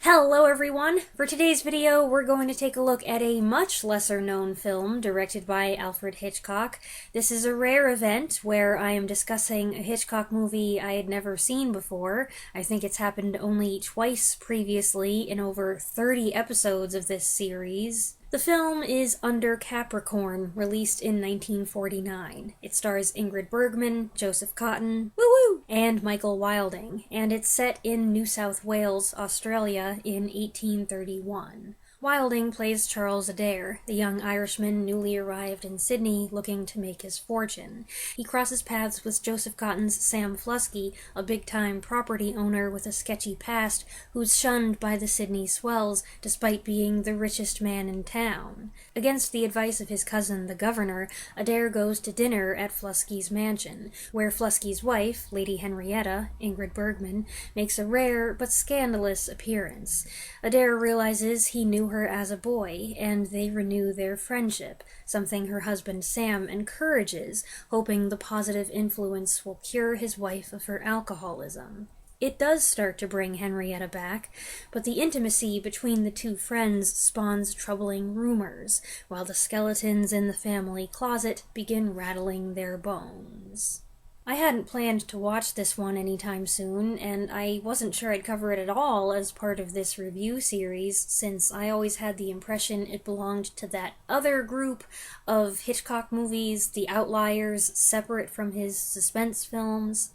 Hello everyone! For today's video, we're going to take a look at a much lesser known film directed by Alfred Hitchcock. This is a rare event where I am discussing a Hitchcock movie I had never seen before. I think it's happened only twice previously in over 30 episodes of this series. The film is Under Capricorn, released in 1949. It stars Ingrid Bergman, Joseph Cotten, woo-woo, and Michael Wilding, and it's set in New South Wales, Australia, in 1831. Wilding plays Charles Adair, the young Irishman newly arrived in Sydney looking to make his fortune. He crosses paths with Joseph Cotten's Sam Flusky, a big-time property owner with a sketchy past who's shunned by the Sydney swells despite being the richest man in town. Against the advice of his cousin, the governor, Adair goes to dinner at Flusky's mansion, where Flusky's wife, Lady Henrietta, Ingrid Bergman, makes a rare but scandalous appearance. Adair realizes he knew her as a boy, and they renew their friendship, something her husband Sam encourages, hoping the positive influence will cure his wife of her alcoholism. It does start to bring Henrietta back, but the intimacy between the two friends spawns troubling rumors, while the skeletons in the family closet begin rattling their bones. I hadn't planned to watch this one anytime soon, and I wasn't sure I'd cover it at all as part of this review series, since I always had the impression it belonged to that other group of Hitchcock movies, The Outliers, separate from his suspense films.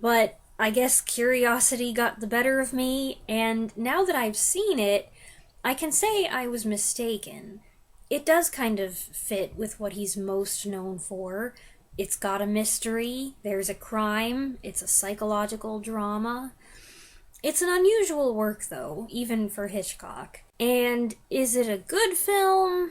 But I guess curiosity got the better of me, and now that I've seen it, I can say I was mistaken. It does kind of fit with what he's most known for. It's got a mystery, there's a crime, it's a psychological drama. It's an unusual work, though, even for Hitchcock. And is it a good film?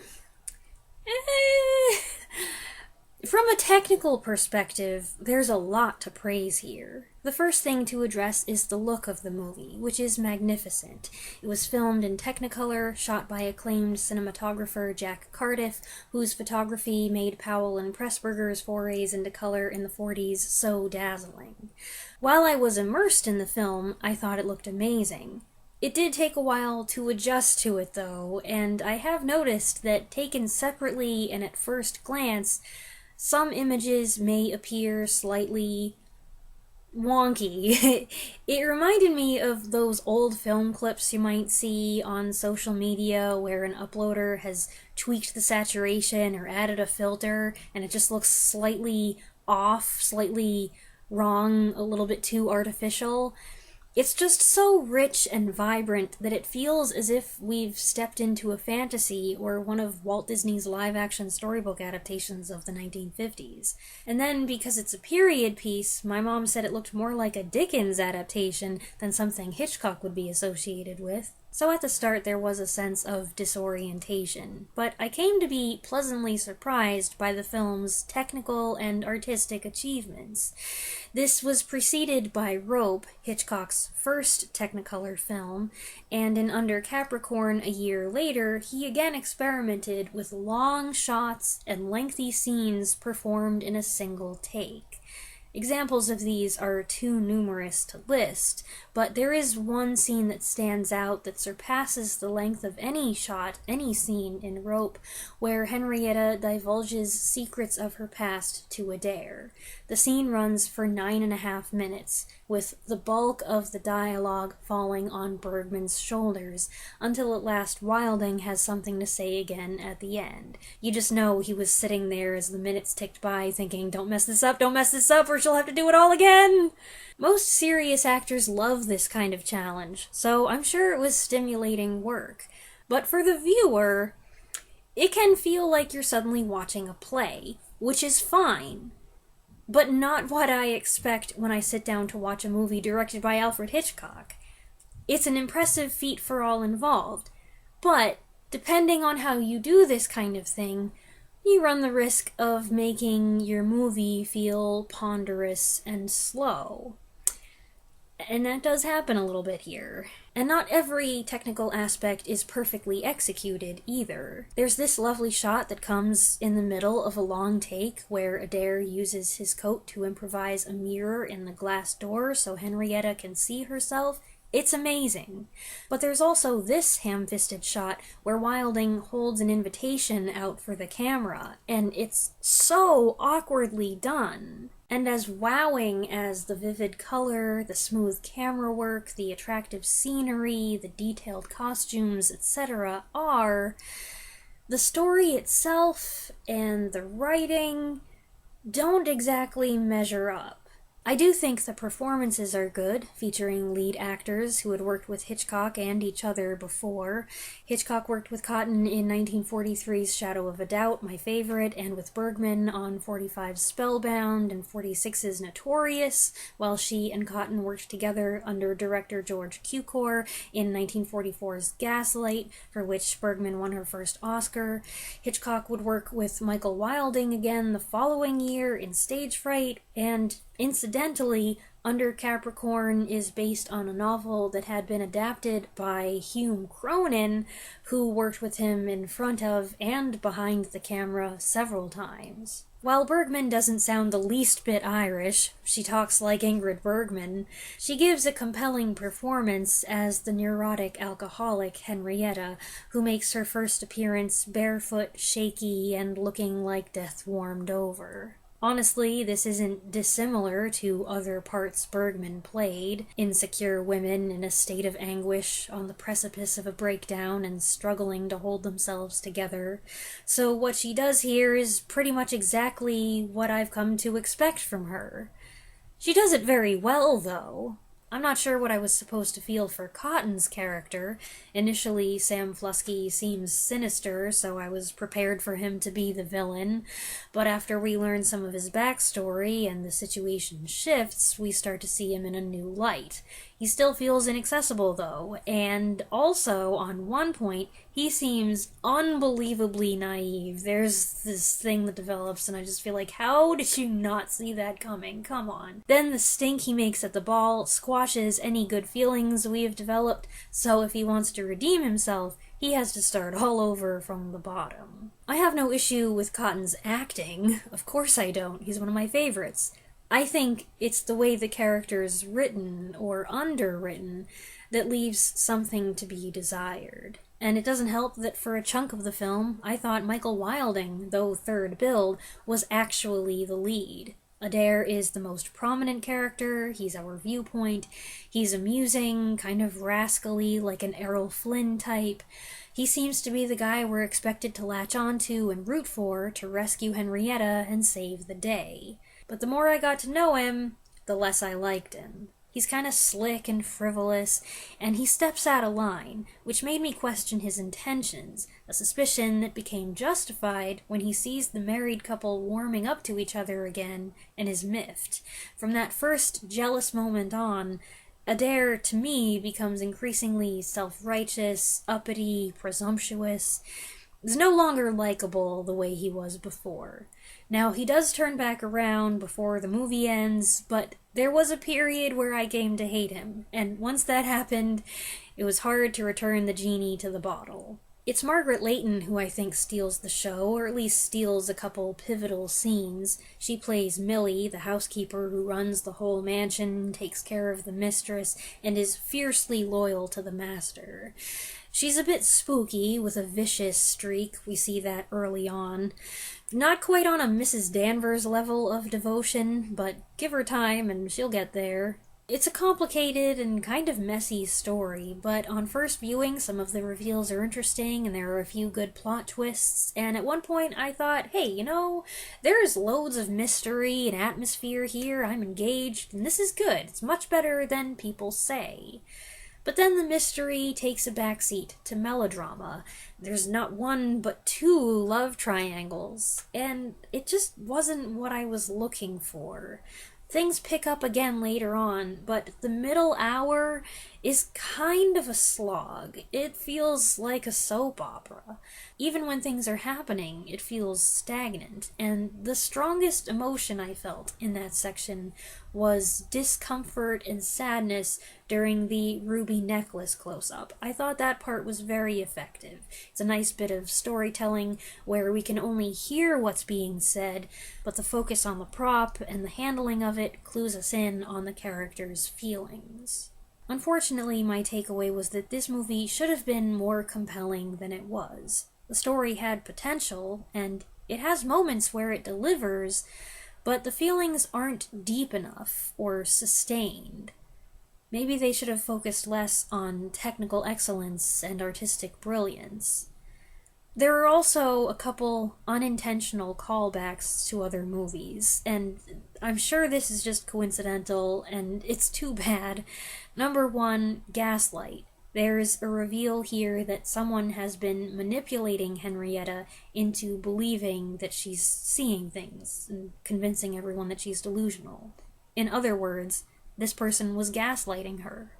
From a technical perspective, there's a lot to praise here. The first thing to address is the look of the movie, which is magnificent. It was filmed in Technicolor, shot by acclaimed cinematographer Jack Cardiff, whose photography made Powell and Pressburger's forays into color in the 40s so dazzling. While I was immersed in the film, I thought it looked amazing. It did take a while to adjust to it, though, and I have noticed that taken separately and at first glance, some images may appear slightly wonky. It reminded me of those old film clips you might see on social media where an uploader has tweaked the saturation or added a filter and it just looks slightly off, slightly wrong, a little bit too artificial. It's just so rich and vibrant that it feels as if we've stepped into a fantasy or one of Walt Disney's live-action storybook adaptations of the 1950s. And then, because it's a period piece, my mom said it looked more like a Dickens adaptation than something Hitchcock would be associated with. So at the start there was a sense of disorientation, but I came to be pleasantly surprised by the film's technical and artistic achievements. This was preceded by Rope, Hitchcock's first Technicolor film, and in Under Capricorn a year later, he again experimented with long shots and lengthy scenes performed in a single take. Examples of these are too numerous to list, but there is one scene that stands out that surpasses the length of any shot, any scene in Rope, where Henrietta divulges secrets of her past to Adair. The scene runs for 9.5 minutes, with the bulk of the dialogue falling on Bergman's shoulders, until at last Wilding has something to say again at the end. You just know he was sitting there as the minutes ticked by thinking, don't mess this up, or she'll have to do it all again! Most serious actors love this kind of challenge, so I'm sure it was stimulating work. But for the viewer, it can feel like you're suddenly watching a play, which is fine. But not what I expect when I sit down to watch a movie directed by Alfred Hitchcock. It's an impressive feat for all involved, but depending on how you do this kind of thing, you run the risk of making your movie feel ponderous and slow. And that does happen a little bit here. And not every technical aspect is perfectly executed, either. There's this lovely shot that comes in the middle of a long take where Adair uses his coat to improvise a mirror in the glass door so Henrietta can see herself. It's amazing. But there's also this ham-fisted shot where Wilding holds an invitation out for the camera, and it's so awkwardly done. And as wowing as the vivid color, the smooth camera work, the attractive scenery, the detailed costumes, etc. are, the story itself and the writing don't exactly measure up. I do think the performances are good, featuring lead actors who had worked with Hitchcock and each other before. Hitchcock worked with Cotton in 1943's Shadow of a Doubt, my favorite, and with Bergman on 45's Spellbound and 46's Notorious, while she and Cotton worked together under director George Cukor in 1944's Gaslight, for which Bergman won her first Oscar. Hitchcock would work with Michael Wilding again the following year in Stage Fright, and incidentally, Under Capricorn is based on a novel that had been adapted by Hume Cronin, who worked with him in front of and behind the camera several times. While Bergman doesn't sound the least bit Irish, she talks like Ingrid Bergman, she gives a compelling performance as the neurotic alcoholic Henrietta, who makes her first appearance barefoot, shaky, and looking like death warmed over. Honestly, this isn't dissimilar to other parts Bergman played, insecure women in a state of anguish, on the precipice of a breakdown and struggling to hold themselves together. So what she does here is pretty much exactly what I've come to expect from her. She does it very well, though. I'm not sure what I was supposed to feel for Cotton's character. Initially, Sam Flusky seems sinister, so I was prepared for him to be the villain. But after we learn some of his backstory and the situation shifts, we start to see him in a new light. He still feels inaccessible, though, and also, on one point, he seems unbelievably naive. There's this thing that develops, and I just feel like, how did you not see that coming? Come on. Then the stink he makes at the ball squashes any good feelings we have developed, so if he wants to redeem himself, he has to start all over from the bottom. I have no issue with Cotton's acting. Of course I don't. He's one of my favorites. I think it's the way the character's written, or underwritten, that leaves something to be desired. And it doesn't help that for a chunk of the film, I thought Michael Wilding, though third billed, was actually the lead. Adair is the most prominent character, he's our viewpoint, he's amusing, kind of rascally, like an Errol Flynn type. He seems to be the guy we're expected to latch onto and root for to rescue Henrietta and save the day. But the more I got to know him, the less I liked him. He's kind of slick and frivolous, and he steps out of line, which made me question his intentions, a suspicion that became justified when he sees the married couple warming up to each other again and is miffed. From that first jealous moment on, Adair, to me, becomes increasingly self-righteous, uppity, presumptuous. He's no longer likable the way he was before. Now, he does turn back around before the movie ends, but there was a period where I came to hate him, and once that happened, it was hard to return the genie to the bottle. It's Margaret Leighton who I think steals the show, or at least steals a couple pivotal scenes. She plays Millie, the housekeeper who runs the whole mansion, takes care of the mistress, and is fiercely loyal to the master. She's a bit spooky, with a vicious streak. We see that early on. Not quite on a Mrs. Danvers level of devotion, but give her time and she'll get there. It's a complicated and kind of messy story, but on first viewing some of the reveals are interesting and there are a few good plot twists, and at one point I thought, hey, there's loads of mystery and atmosphere here, I'm engaged, and this is good, it's much better than people say. But then the mystery takes a backseat to melodrama. There's not one but two love triangles, and it just wasn't what I was looking for. Things pick up again later on, but the middle hour is kind of a slog. It feels like a soap opera. Even when things are happening, it feels stagnant, and the strongest emotion I felt in that section was discomfort and sadness during the ruby necklace close-up. I thought that part was very effective. It's a nice bit of storytelling where we can only hear what's being said, but the focus on the prop and the handling of it clues us in on the character's feelings. Unfortunately, my takeaway was that this movie should have been more compelling than it was. The story had potential, and it has moments where it delivers, but the feelings aren't deep enough or sustained. Maybe they should have focused less on technical excellence and artistic brilliance. There are also a couple unintentional callbacks to other movies, and I'm sure this is just coincidental, and it's too bad. Number one, Gaslight. There's a reveal here that someone has been manipulating Henrietta into believing that she's seeing things, and convincing everyone that she's delusional. In other words, this person was gaslighting her.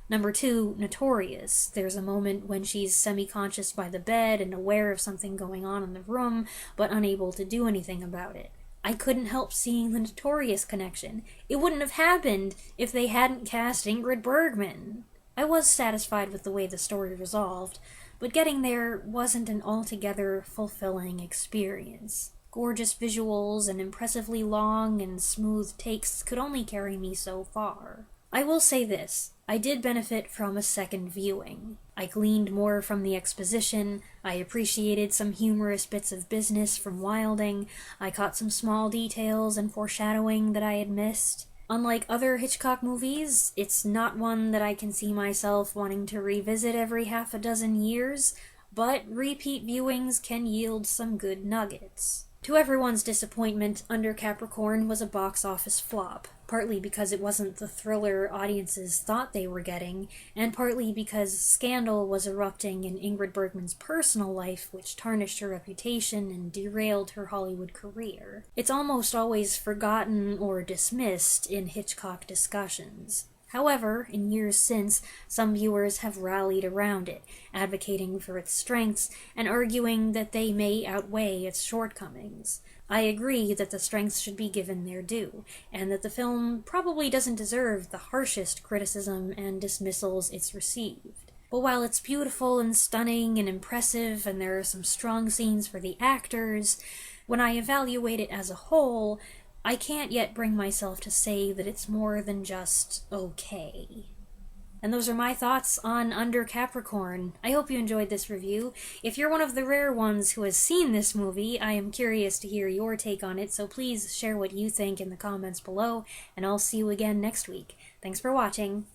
Number two, Notorious. There's a moment when she's semi-conscious by the bed and aware of something going on in the room, but unable to do anything about it. I couldn't help seeing the Notorious connection. It wouldn't have happened if they hadn't cast Ingrid Bergman. I was satisfied with the way the story resolved, but getting there wasn't an altogether fulfilling experience. Gorgeous visuals and impressively long and smooth takes could only carry me so far. I will say this, I did benefit from a second viewing. I gleaned more from the exposition, I appreciated some humorous bits of business from Wilding, I caught some small details and foreshadowing that I had missed. Unlike other Hitchcock movies, it's not one that I can see myself wanting to revisit every half a dozen years, but repeat viewings can yield some good nuggets. To everyone's disappointment, Under Capricorn was a box office flop, partly because it wasn't the thriller audiences thought they were getting, and partly because scandal was erupting in Ingrid Bergman's personal life, which tarnished her reputation and derailed her Hollywood career. It's almost always forgotten or dismissed in Hitchcock discussions. However, in years since, some viewers have rallied around it, advocating for its strengths and arguing that they may outweigh its shortcomings. I agree that the strengths should be given their due, and that the film probably doesn't deserve the harshest criticism and dismissals it's received. But while it's beautiful and stunning and impressive, and there are some strong scenes for the actors, when I evaluate it as a whole, I can't yet bring myself to say that it's more than just okay. And those are my thoughts on Under Capricorn. I hope you enjoyed this review. If you're one of the rare ones who has seen this movie, I am curious to hear your take on it, so please share what you think in the comments below, and I'll see you again next week. Thanks for watching.